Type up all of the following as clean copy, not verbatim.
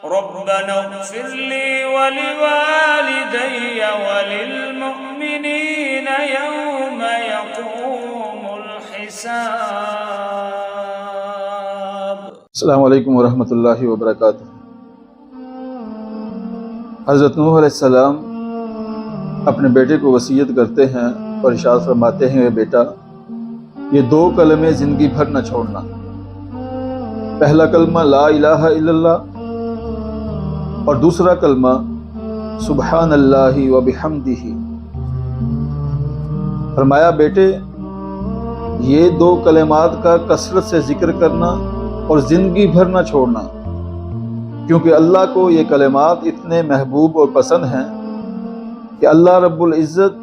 ربنا اغفر لي ولوالدي وللمؤمنين يوم يقوم الحساب۔ السلام علیکم ورحمۃ اللہ وبرکاتہ۔ حضرت نوح علیہ السلام اپنے بیٹے کو وصیت کرتے ہیں اور ارشاد فرماتے ہیں، اے بیٹا، یہ دو کلمے زندگی بھر نہ چھوڑنا۔ پہلا کلمہ لا الہ الا اللہ اور دوسرا کلمہ سبحان اللہ و بحمدہ۔ فرمایا بیٹے، یہ دو کلمات کا کثرت سے ذکر کرنا اور زندگی بھر نہ چھوڑنا، کیونکہ اللہ کو یہ کلمات اتنے محبوب اور پسند ہیں کہ اللہ رب العزت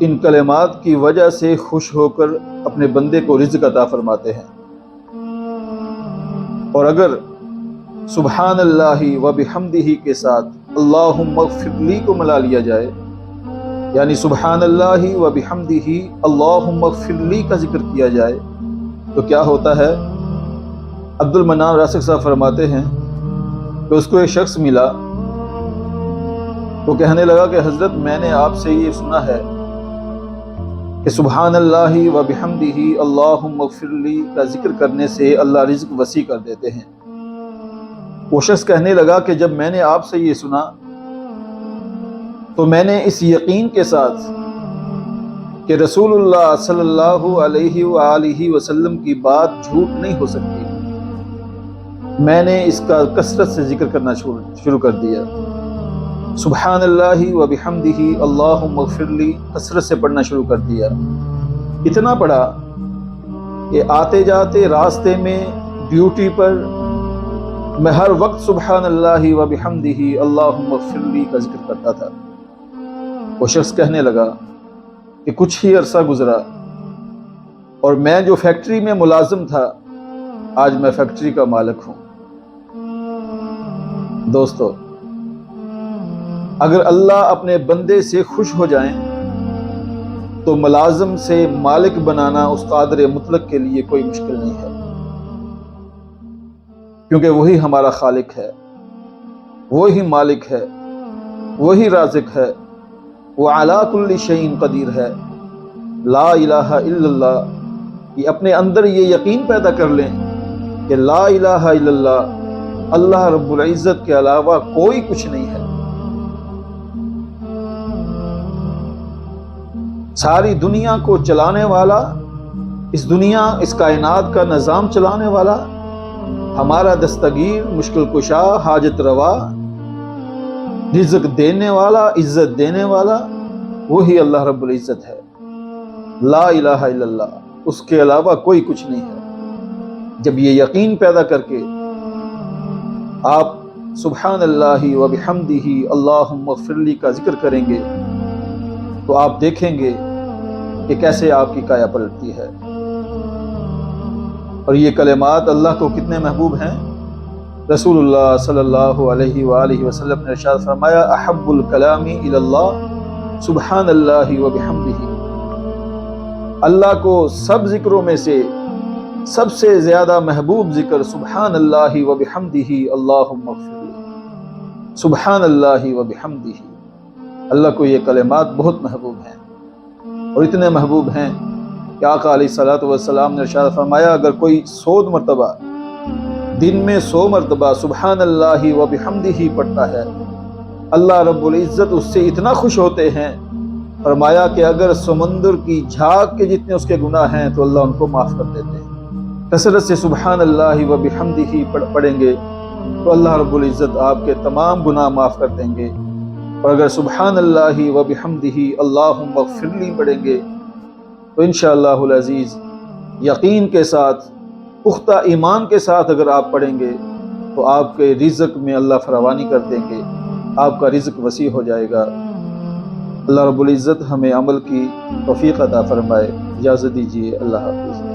ان کلمات کی وجہ سے خوش ہو کر اپنے بندے کو رزق عطا فرماتے ہیں۔ اور اگر سبحان اللہ و بحمدہ کے ساتھ اللہم اغفر لی کو ملا لیا جائے، یعنی سبحان اللہ و بحمدہ اللہم اغفر لی کا ذکر کیا جائے، تو کیا ہوتا ہے؟ عبد المنان راسخ صاحب فرماتے ہیں کہ اس کو ایک شخص ملا، وہ کہنے لگا کہ حضرت، میں نے آپ سے یہ سنا ہے کہ سبحان اللہ و بحمدہ اللہم اغفر لی کا ذکر کرنے سے اللہ رزق وسیع کر دیتے ہیں۔ وہ شخص کہنے لگا کہ جب میں نے آپ سے یہ سنا تو میں نے اس یقین کے ساتھ کہ رسول اللہ صلی اللہ علیہ وآلہ وسلم کی بات جھوٹ نہیں ہو سکتی، میں نے اس کا کثرت سے ذکر کرنا شروع کر دیا۔ سبحان اللہ و بحمدہ اللہم اغفر لی کثرت سے پڑھنا شروع کر دیا۔ اتنا پڑھا کہ آتے جاتے راستے میں، ڈیوٹی پر، میں ہر وقت سبحان اللہ و بحمدہ اللہم اغفر لی کا ذکر کرتا تھا۔ وہ شخص کہنے لگا کہ کچھ ہی عرصہ گزرا اور میں جو فیکٹری میں ملازم تھا، آج میں فیکٹری کا مالک ہوں۔ دوستو، اگر اللہ اپنے بندے سے خوش ہو جائیں تو ملازم سے مالک بنانا اس قادر مطلق کے لیے کوئی مشکل نہیں ہے، کیونکہ وہی ہمارا خالق ہے، وہی مالک ہے، وہی رازق ہے، وہ علی کل شیء قدیر ہے۔ لا الہ الا اللہ، یہ اپنے اندر یہ یقین پیدا کر لیں کہ لا الہ الا اللہ، اللہ رب العزت کے علاوہ کوئی کچھ نہیں ہے۔ ساری دنیا کو چلانے والا، اس دنیا، اس کائنات کا نظام چلانے والا، ہمارا دستگیر، مشکل کشا، حاجت روا، رزق دینے والا، عزت دینے والا، وہی اللہ رب العزت ہے۔ لا الہ الا اللہ، اس کے علاوہ کوئی کچھ نہیں ہے۔ جب یہ یقین پیدا کر کے آپ سبحان اللہ و بحمدہ اللہم اغفر لی کا ذکر کریں گے تو آپ دیکھیں گے کہ کیسے آپ کی کایا پلٹتی ہے۔ اور یہ کلمات اللہ کو کتنے محبوب ہیں۔ رسول اللہ صلی اللہ علیہ وآلہ وسلم نے ارشاد فرمایا، احب الکلام الی اللہ سبحان اللہ و بحمدہ۔ اللہ کو سب ذکروں میں سے سب سے زیادہ محبوب ذکر سبحان اللہ و بحمدہ اللہم اغفر لی، سبحان اللہ و بحمدہ۔ اللہ کو یہ کلمات بہت محبوب ہیں، اور اتنے محبوب ہیں کہ آقا علیہ الصلوۃ والسلام نے ارشاد فرمایا، اگر کوئی 100 مرتبہ دن میں 100 مرتبہ سبحان اللہ و بحمدہ پڑھتا ہے، اللہ رب العزت اس سے اتنا خوش ہوتے ہیں، فرمایا کہ اگر سمندر کی جھاگ کے جتنے اس کے گناہ ہیں تو اللہ ان کو معاف کر دیتے ہیں۔ کثرت سے سبحان اللہ و بحمدہ پڑھیں گے تو اللہ رب العزت آپ کے تمام گناہ معاف کر دیں گے۔ اور اگر سبحان اللہ و بحمدہ اللہم اغفر لی پڑھیں گے تو انشاءاللہ العزیز یقین کے ساتھ، پختہ ایمان کے ساتھ اگر آپ پڑھیں گے تو آپ کے رزق میں اللہ فراوانی کر دیں گے، آپ کا رزق وسیع ہو جائے گا۔ اللہ رب العزت ہمیں عمل کی توفیق عطا فرمائے۔ اجازت دیجیے، اللہ حافظ۔